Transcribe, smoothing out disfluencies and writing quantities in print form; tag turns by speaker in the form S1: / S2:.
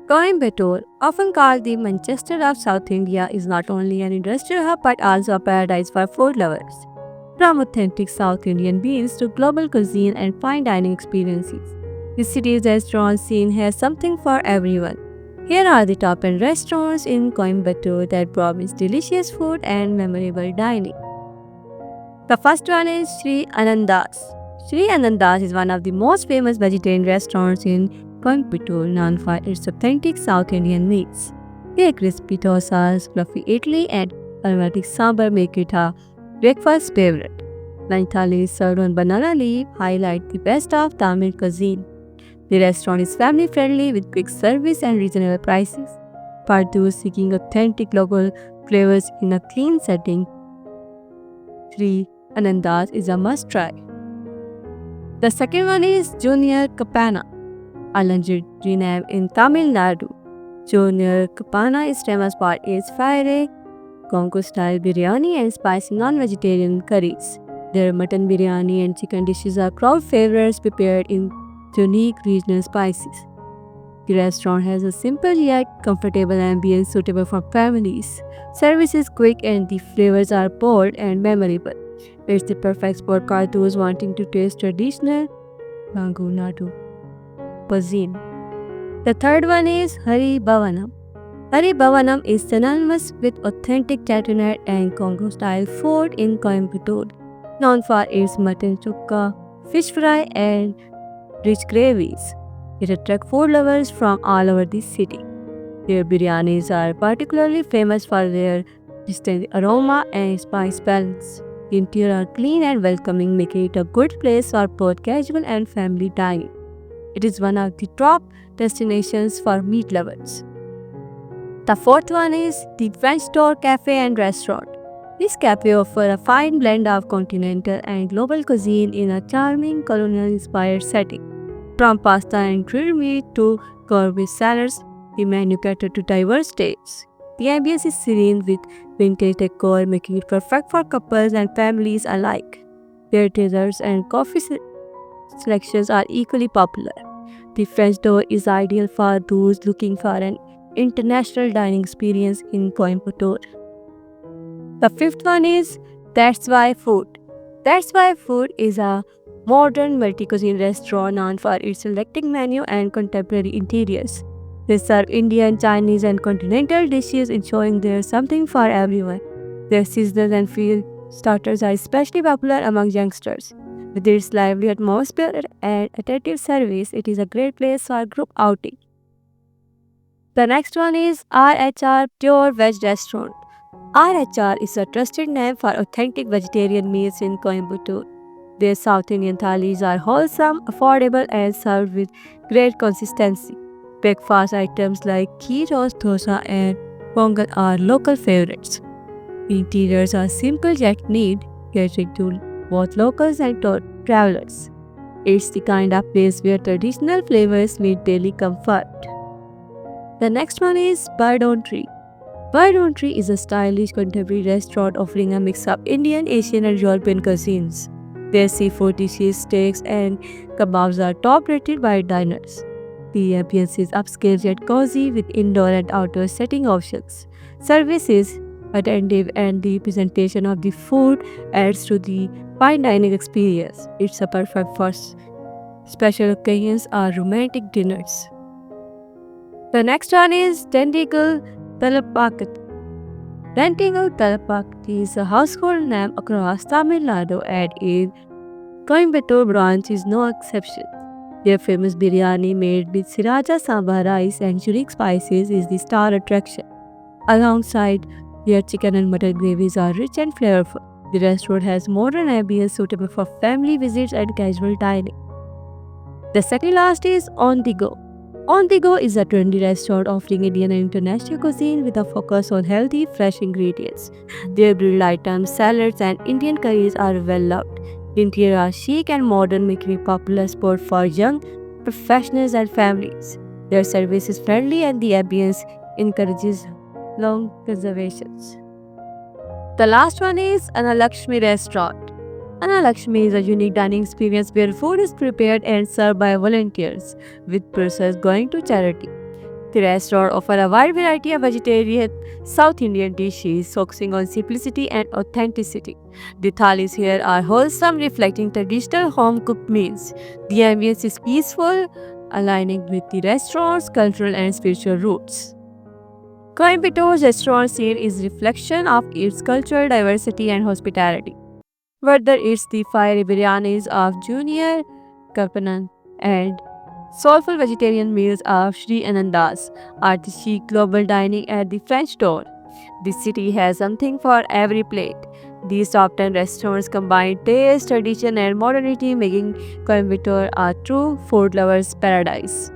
S1: Coimbatore, often called the Manchester of South India, is not only an industrial hub but also a paradise for food lovers. From authentic South Indian meals to global cuisine and fine dining experiences, the city's restaurant scene has something for everyone. Here are the top 10 restaurants in Coimbatore that promise delicious food and memorable dining. The first one is Sri Anandas. Sri Anandas is one of the most famous vegetarian restaurants in Coimbatore, known for its authentic South Indian meals. Their crispy dosas, fluffy idli, and aromatic sambar make it a breakfast favorite. Lunch thalis served on banana leaf highlight the best of Tamil cuisine. The restaurant is family friendly with quick service and reasonable prices. For those seeking authentic local flavors in a clean setting, Sri Anandas is a must try. The second one is Junior Kapana, a legendary name in Tamil Nadu. Junior Kapana is famous for its fiery Congo style biryani and spicy non vegetarian curries. Their mutton biryani and chicken dishes are crowd favorites prepared in unique regional spices. The restaurant has a simple yet comfortable ambience suitable for families. Service is quick and the flavors are bold and memorable. It's the perfect spot for those wanting to taste traditional Bangu Nadu cuisine. The third one is Hari Bhavanam. Hari Bhavanam is synonymous with authentic Chettinad and Congo style food in Coimbatore, known for its mutton chukka, fish fry, and rich gravies. It attracts food lovers from all over the city. Their biryanis are particularly famous for their distinct aroma and spice balance. The interior are clean and welcoming, making it a good place for both casual and family dining. It is one of the top destinations for meat lovers. The fourth one is the French Door Cafe and Restaurant. This cafe offers a fine blend of continental and global cuisine in a charming colonial-inspired setting. From pasta and grilled meat to gourmet salads, the menu caters to diverse tastes. The ambience is serene with vintage decor, making it perfect for couples and families alike. Their desserts and coffee selections are equally popular. The French door is ideal for those looking for an international dining experience in Coimbatore. The fifth one is That's Why Food. That's Why Food is a modern multi-cuisine restaurant known for its selecting menu and contemporary interiors. They serve Indian, Chinese, and continental dishes, ensuring there's something for everyone. Their seasonal and field starters are especially popular among youngsters. With its lively atmosphere and attentive service, it is a great place for group outing. The next one is RHR Pure Veg Restaurant. RHR is a trusted name for authentic vegetarian meals in Coimbatore. Their South Indian thalis are wholesome, affordable, and served with great consistency. Breakfast items like ghee roast dosa and pongal are local favorites. Interiors are simple yet neat, catering to both locals and travelers. It's the kind of place where traditional flavors meet daily comfort. The next one is Bird on Tree. Bird on Tree is a stylish contemporary restaurant offering a mix of Indian, Asian, and European cuisines. Their seafood dishes, steaks, and kebabs are top rated by diners. The ambience is upscale yet cozy with indoor and outdoor setting options. Service is attentive and the presentation of the food adds to the fine dining experience. It's a perfect for special occasions or romantic dinners. The next one is Dandigal Talapakat. Dandigal Talapakat is a household name across Tamil Nadu and its Coimbatore branch is no exception. Their famous biryani made with sriracha sambar rice and unique spices is the star attraction. Alongside, their chicken and mutton gravies are rich and flavorful. The restaurant has modern ambience suitable for family visits and casual dining. The second last is On The Go. On The Go is a trendy restaurant offering Indian and international cuisine with a focus on healthy, fresh ingredients. Their grilled items, salads, and Indian curries are well loved. The interior are chic and modern, making it a popular spot for young professionals and families. Their service is friendly and the ambience encourages long reservations. The last one is Analakshmi Restaurant. Analakshmi is a unique dining experience where food is prepared and served by volunteers, with proceeds going to charity. The restaurant offer a wide variety of vegetarian South Indian dishes focusing on simplicity and authenticity. The thalis here are wholesome, reflecting traditional home-cooked meals. The ambience is peaceful, aligning with the restaurant's cultural and spiritual roots. Coimbator's restaurant scene is reflection of its cultural diversity and hospitality. Whether it's the fiery biryanis of Junior Kapanan and soulful vegetarian meals of Sri Anandas or the chic global dining at the French door. The city has something for every plate. These top 10 restaurants combine taste, tradition, and modernity, making Coimbatore a true food lover's paradise.